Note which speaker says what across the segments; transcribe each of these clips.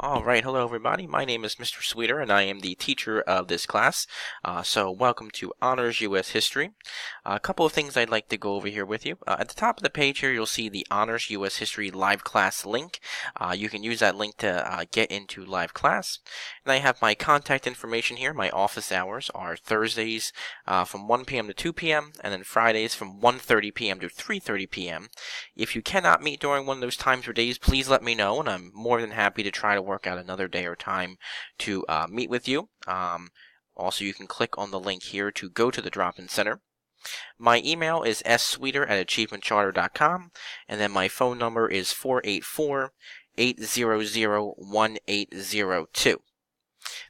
Speaker 1: Alright, hello everybody. My name is Mr. Sweeter and I am the teacher of this class. So welcome to Honors US History. A couple of things I'd like to go over here with you. At the top of the page here you'll see the Honors US History live class link. You can use that link to get into live class. And I have my contact information here. My office hours are Thursdays from 1 p.m. to 2 p.m. and then Fridays from 1:30 p.m. to 3:30 p.m. If you cannot meet during one of those times or days, please let me know and I'm more than happy to try to work out another day or time to meet with you. Also, you can click on the link here to go to the drop-in center. My email is ssweeter@achievementcharter.com, and then my phone number is 484-800-1802.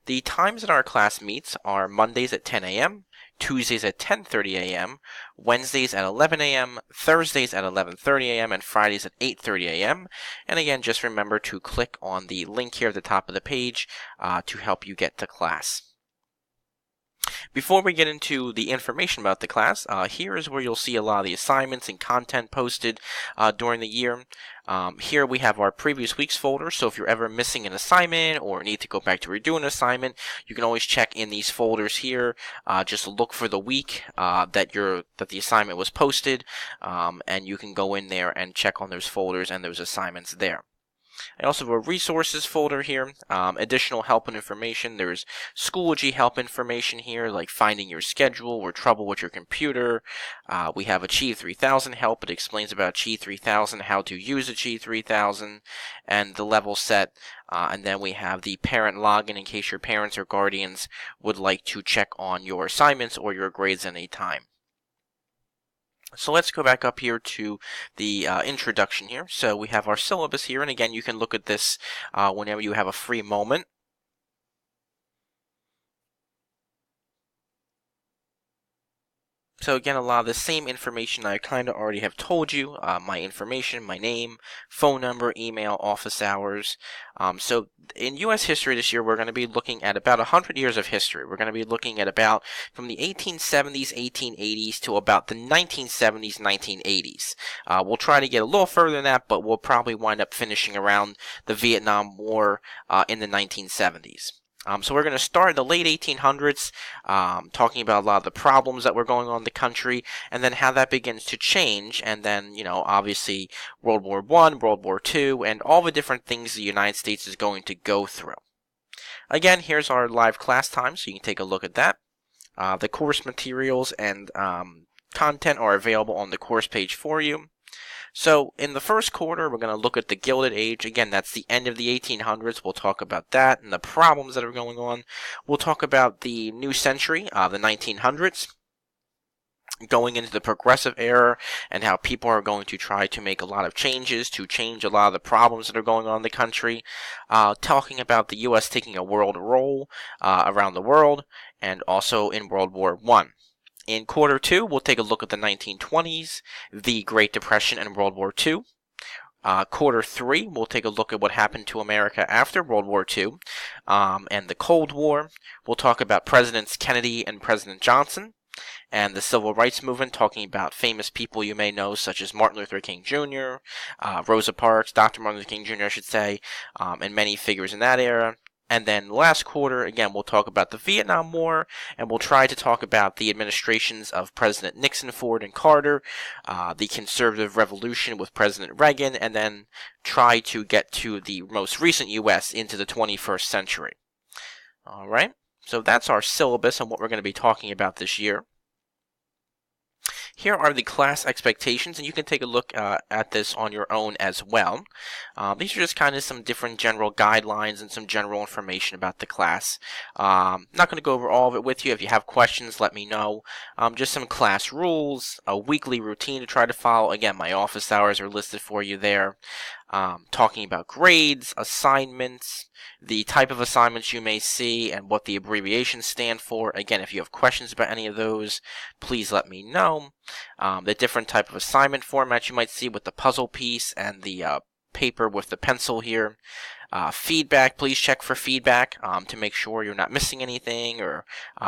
Speaker 1: The times that our class meets are Mondays at 10 a.m., Tuesdays at 10:30 a.m., Wednesdays at 11 a.m., Thursdays at 11:30 a.m., and Fridays at 8:30 a.m. And again, just remember to click on the link here at the top of the page to help you get to class. Before we get into the information about the class, here is where you'll see a lot of the assignments and content posted during the year. Here we have our previous week's folder, so if you're ever missing an assignment or need to go back to redo an assignment, you can always check in these folders here. Just look for the week that the assignment was posted, and you can go in there and check on those folders and those assignments there. I also have a resources folder here, additional help and information. There's Schoology help information here, like finding your schedule or trouble with your computer. We have Achieve 3000 help. It explains about Achieve 3000, how to use Achieve 3000, and the level set. And then we have the parent login in case your parents or guardians would like to check on your assignments or your grades at any time. So let's go back up here to the introduction here. So we have our syllabus here, and again, you can look at this whenever you have a free moment. So again, a lot of the same information I kind of already have told you, my information, my name, phone number, email, office hours. So in U.S. history this year, we're going to be looking at about 100 years of history. We're going to be looking at about from the 1870s, 1880s to about the 1970s, 1980s. We'll try to get a little further than that, but we'll probably wind up finishing around the Vietnam War in the 1970s. So we're going to start in the late 1800s, talking about a lot of the problems that were going on in the country, and then how that begins to change, and then, obviously World War I, World War II, and all the different things the United States is going to go through. Again, here's our live class time, so you can take a look at that. The course materials and content are available on the course page for you. So in the first quarter, we're going to look at the Gilded Age. Again, that's the end of the 1800s. We'll talk about that and the problems that are going on. We'll talk about the new century, the 1900s, going into the progressive era and how people are going to try to make a lot of changes to change a lot of the problems that are going on in the country. Talking about the U.S. taking a world role around the world and also in World War I. In quarter two, we'll take a look at the 1920s, the Great Depression, and World War II. Quarter three, we'll take a look at what happened to America after World War II and the Cold War. We'll talk about Presidents Kennedy and President Johnson and the Civil Rights Movement, talking about famous people you may know, such as Martin Luther King Jr., Rosa Parks, Dr. Martin Luther King Jr., I should say, and many figures in that era. And then last quarter, again, we'll talk about the Vietnam War, and we'll try to talk about the administrations of President Nixon, Ford, and Carter, the conservative revolution with President Reagan, and then try to get to the most recent U.S. into the 21st century. All right, so that's our syllabus and what we're going to be talking about this year. Here are the class expectations, and you can take a look at this on your own as well. These are just kind of some different general guidelines and some general information about the class. Not going to go over all of it with you. If you have questions, let me know. Just some class rules, a weekly routine to try to follow. Again, my office hours are listed for you there. Talking about grades, assignments, the type of assignments you may see, and what the abbreviations stand for. Again, if you have questions about any of those, please let me know. The different type of assignment formats you might see with the puzzle piece and the paper with the pencil here. Feedback, please check for feedback to make sure you're not missing anything or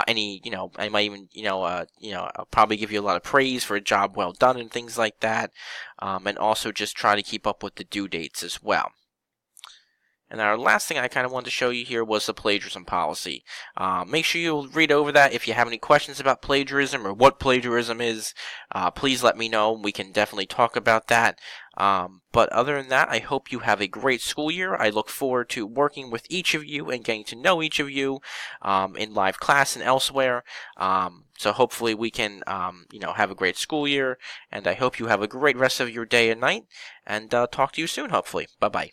Speaker 1: any, I might even, I'll probably give you a lot of praise for a job well done and things like that. And also just try to keep up with the due dates as well. And our last thing I kind of wanted to show you here was the plagiarism policy. Make sure you read over that. If you have any questions about plagiarism or what plagiarism is, please let me know. We can definitely talk about that. But other than that, I hope you have a great school year. I look forward to working with each of you and getting to know each of you in live class and elsewhere. So hopefully we can, have a great school year. And I hope you have a great rest of your day and night. And talk to you soon, hopefully. Bye-bye.